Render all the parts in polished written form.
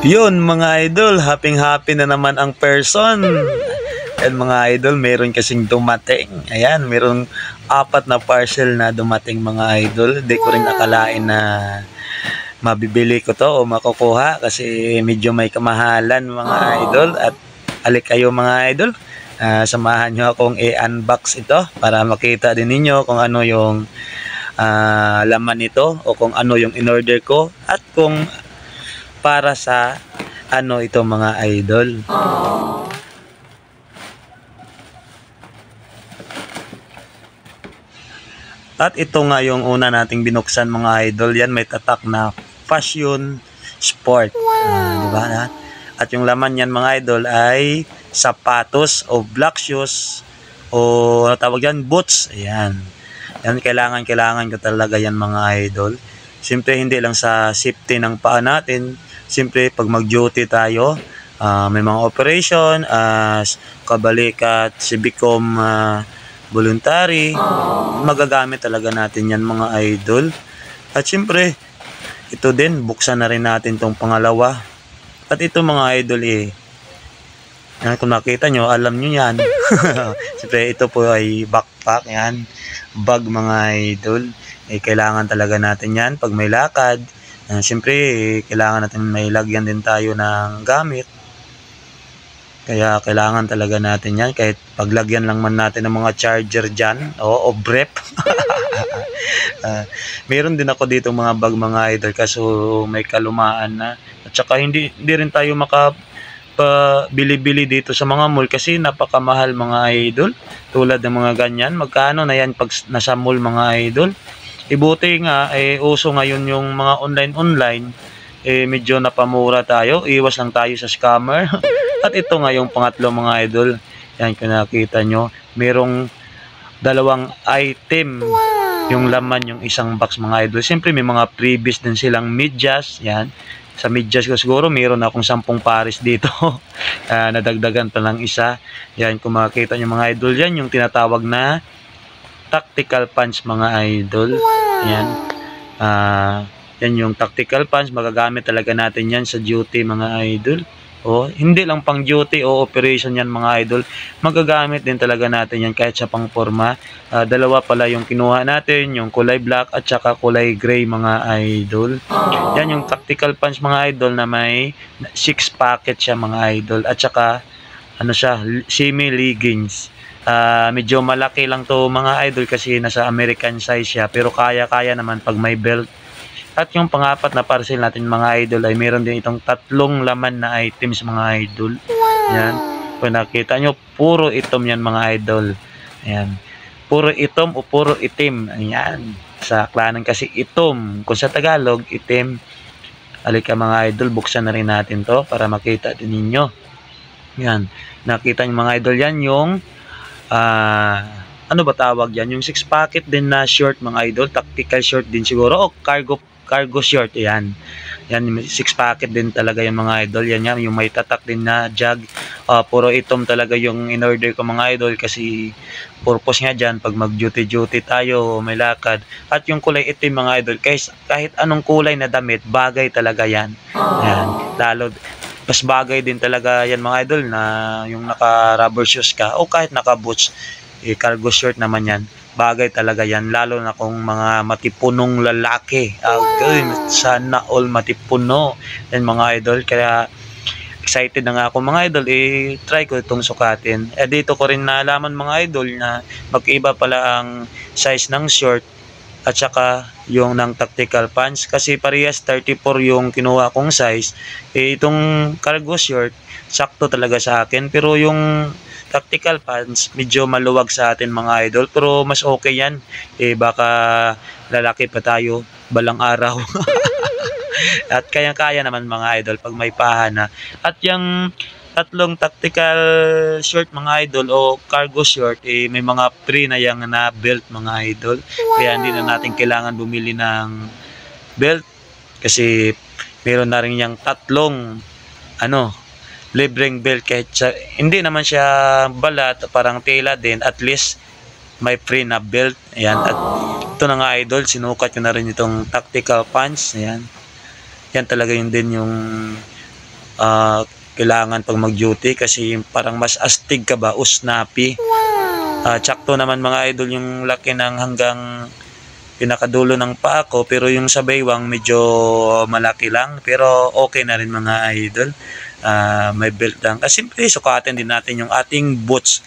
Yun mga idol, happy na naman ang person. And mga idol, meron kasing dumating. Ayan, meron 4 na parcel na dumating mga idol. Di ko rin akalain na mabibili ko to o makukuha kasi medyo may kamahalan mga idol. At alik kayo mga idol, samahan nyo akong i-unbox ito para makita din ninyo kung ano yung laman nito o kung ano yung in-order ko at kung para sa ano ito mga idol. At ito nga yung una nating binuksan mga idol. Yan may tatak na fashion sport. Diba na? At yung laman yan mga idol ay sapatos o black shoes o tawag yan boots. Ayan. Yan kailangan ko talaga yan mga idol. Siyempre hindi lang sa safety ng paa natin. Siyempre pag mag-duty tayo, may mga operation as kabalikat, civic-com, voluntary, magagamit talaga natin yan mga idol. At siyempre ito din, buksan na rin natin tong pangalawa. At ito mga idol yan, kung nakita nyo, alam nyo yan. Siyempre ito po ay backpack yan, bag mga idol. Kailangan talaga natin yan pag may lakad. Siyempre kailangan natin may lagyan din tayo ng gamit. Kaya kailangan talaga natin yan. Kahit paglagyan lang man natin ng mga charger dyan o brief. Meron din ako dito mga bag mga idol kaso may kalumaan na. At saka hindi rin tayo makapabili-bili dito sa mga mall kasi napakamahal mga idol. Tulad ng mga ganyan. Magkano na yan pag nasa mall mga idol? Ibuti nga, uso ngayon yung mga online, medyo napamura tayo. Iwas lang tayo sa scammer. At ito nga yung pangatlo mga idol. Yan kung nakita nyo. Merong 2 item. Yung laman yung isang box mga idol. Siyempre may mga previous din silang medyas. Yan. Sa medyas ko siguro meron akong 10 pares dito. Nadagdagan pa lang isa. Yan kung makita nyo mga idol. Yan yung tinatawag na tactical pants mga idol. Yan. Yan yung tactical pants. Magagamit talaga natin yan sa duty mga idol. Hindi lang pang duty o operation yan mga idol. Magagamit din talaga natin yan kahit sa pang forma. 2 pala yung kinuha natin. Yung kulay black at saka kulay gray mga idol. Yan yung tactical pants mga idol na may 6 packet siya mga idol. At saka ano siya, semi leggings. Medyo malaki lang to mga idol kasi nasa American size siya pero kaya naman pag may belt. At yung pang-4 na parcel natin mga idol ay meron din itong 3 laman na items mga idol. Yan. Kung nakita nyo, puro itom yan mga idol. Ayan. Puro itom o puro itim. Ayan. Sa klanan kasi itom. Kung sa Tagalog, itim. Halika mga idol, buksan na rin natin to para makita din ninyo. Yan. Nakita nyo mga idol yan yung ano ba tawag yan? Yung 6 packet din na short mga idol. Tactical short din siguro. O cargo short. Yan. Yan, 6 packet din talaga yung mga idol. Yan yung may tatak din na jug. Puro itom talaga yung in-order ko mga idol kasi purpose nga dyan pag mag-duty tayo, may lakad. At yung kulay itim mga idol, kahit anong kulay na damit, bagay talaga yan. Yan. Lalo, mas bagay din talaga yan mga idol na yung naka-rubber shoes ka o kahit naka-boots, cargo short naman yan. Bagay talaga yan, lalo na kung mga matipunong lalaki. Sana all matipuno yan mga idol. Kaya excited na nga ako mga idol, try ko itong sukatin. Dito ko rin nalaman mga idol na magkaiba pala ang size ng short at saka yung ng tactical pants kasi parehas 34 yung kinuha kong size. Itong cargo short sakto talaga sa akin pero yung tactical pants medyo maluwag sa atin mga idol pero mas okay yan. Baka lalaki pa tayo balang araw. At kayang-kaya naman mga idol pag may pahana. At yung 3 tactical short mga idol o cargo short, may mga free na yung na belt mga idol. Kaya hindi na natin kailangan bumili ng belt kasi meron na rin yung 3 libreng belt kahit hindi naman siya balat, parang tela din, at least may free na belt. Ayan. At ito na nga idol, sinukat ko na rin itong tactical pants. Ayan. Yan talaga yun din yung kailangan pag mag-duty kasi parang mas astig ka ba, usnapi. Tsakto naman mga idol yung laki ng hanggang pinakadulo ng paa ko, pero yung sa baywang medyo malaki lang, pero okay na rin mga idol. May belt lang kasi siyempre sukatin din natin yung ating boots.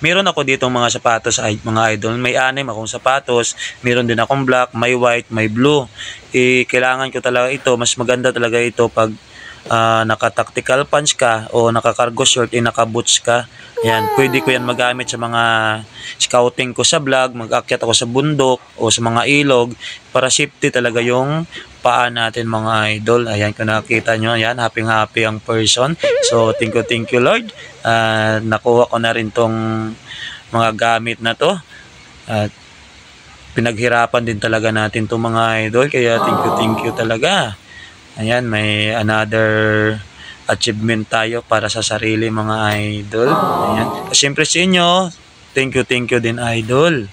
Meron ako dito mga sapatos ay mga idol, may 6 akong sapatos, meron din akong black, may white, may blue. Kailangan ko talaga ito, mas maganda talaga ito pag naka-tactical pants ka o naka-cargo short, naka-boots ka. Yan, pwede ko yan magamit sa mga scouting ko sa vlog, mag-akyat ako sa bundok o sa mga ilog para safety talaga yung paa natin mga idol. Ayan, kung nakita nyo, yan, happy ang person. So, thank you Lord. Nakuha ko na rin tong mga gamit na to. At pinaghirapan din talaga natin tong mga idol. Kaya thank you talaga. Ayan, may another achievement tayo para sa sarili mga idol. Ayan. Siyempre sa inyo, thank you din idol.